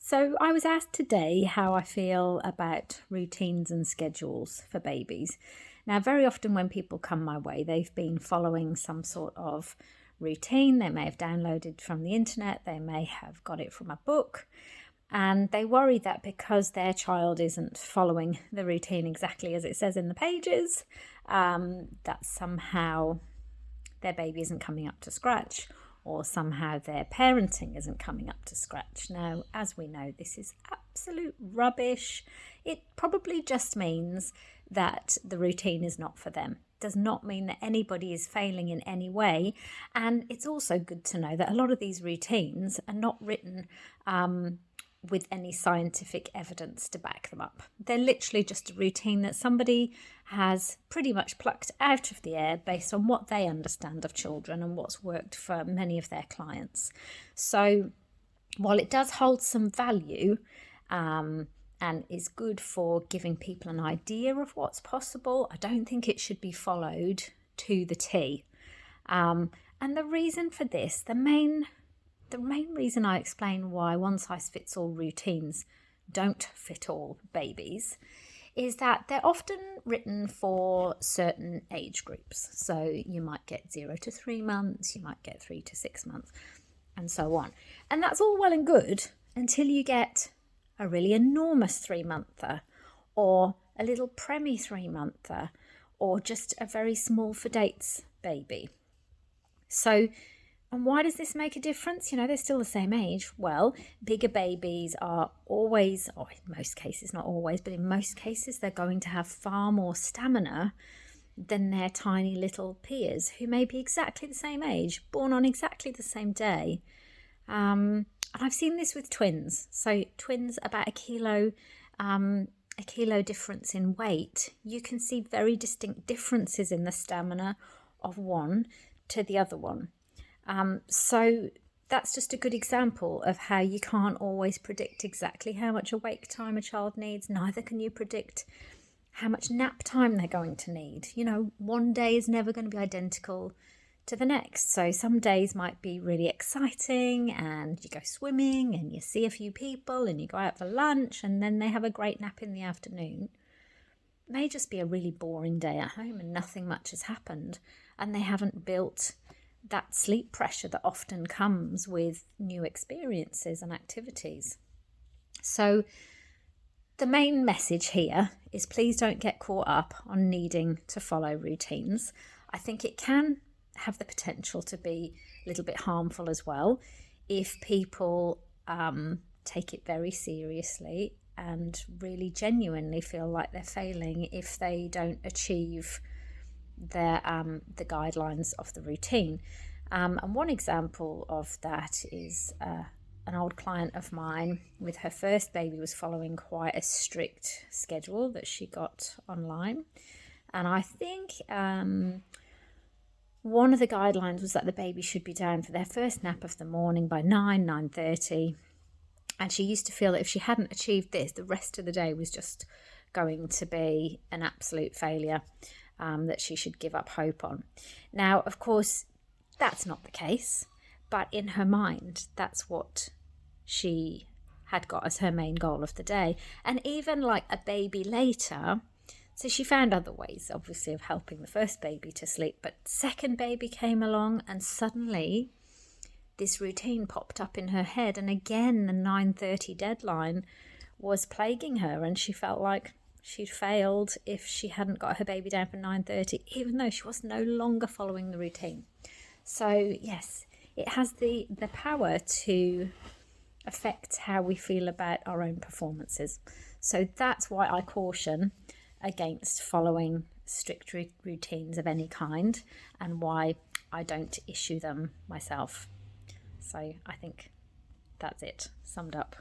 So, I was asked today how I feel about routines and schedules for babies. Now, very often when people come my way, they've been following some sort of routine. They may have downloaded from the internet, they may have got it from a book, and they worry that because their child isn't following the routine exactly as it says in the pages, that somehow their baby isn't coming up to scratch, or somehow their parenting isn't coming up to scratch. Now, as we know, this is absolute rubbish. It probably just means that the routine is not for them. It does not mean that anybody is failing in any way. And it's also good to know that a lot of these routines are not written with any scientific evidence to back them up. They're literally just a routine that somebody has pretty much plucked out of the air based on what they understand of children and what's worked for many of their clients. So while it does hold some value and is good for giving people an idea of what's possible, I don't think it should be followed to the T. And the reason for this, the main reason I explain why one-size-fits-all routines don't fit all babies is that they're often written for certain age groups. So you might get 0 to 3 months, you might get 3 to 6 months, and so on. And that's all well and good until you get a really enormous 3-monther, or a little preemie 3-monther, or just a very small for dates baby. So, and why does this make a difference? You know, they're still the same age. Well, bigger babies are always, or in most cases, not always, but in most cases, they're going to have far more stamina than their tiny little peers who may be exactly the same age, born on exactly the same day. And I've seen this with twins. So twins about a kilo difference in weight. You can see very distinct differences in the stamina of one to the other one. So that's just a good example of how you can't always predict exactly how much awake time a child needs. Neither can you predict how much nap time they're going to need. You know, one day is never going to be identical to the next. So some days might be really exciting and you go swimming and you see a few people and you go out for lunch and then they have a great nap in the afternoon. It may just be a really boring day at home and nothing much has happened and they haven't built that sleep pressure that often comes with new experiences and activities. So the main message here is please don't get caught up on needing to follow routines. I think it can have the potential to be a little bit harmful as well if people take it very seriously and really genuinely feel like they're failing if they don't achieve the guidelines of the routine. And one example of that is an old client of mine with her first baby was following quite a strict schedule that she got online. And I think one of the guidelines was that the baby should be down for their first nap of the morning by 9:30. And she used to feel that if she hadn't achieved this, the rest of the day was just going to be an absolute failure. That she should give up hope on. Now, of course, that's not the case, but in her mind, that's what she had got as her main goal of the day. And even like a baby later, so she found other ways, obviously, of helping the first baby to sleep, but second baby came along and suddenly this routine popped up in her head. And again, the 9:30 deadline was plaguing her and she felt like she'd failed if she hadn't got her baby down for 9:30, even though she was no longer following the routine. So yes, it has the power to affect how we feel about our own performances. So that's why I caution against following strict routines of any kind and why I don't issue them myself. So I think that's it, summed up.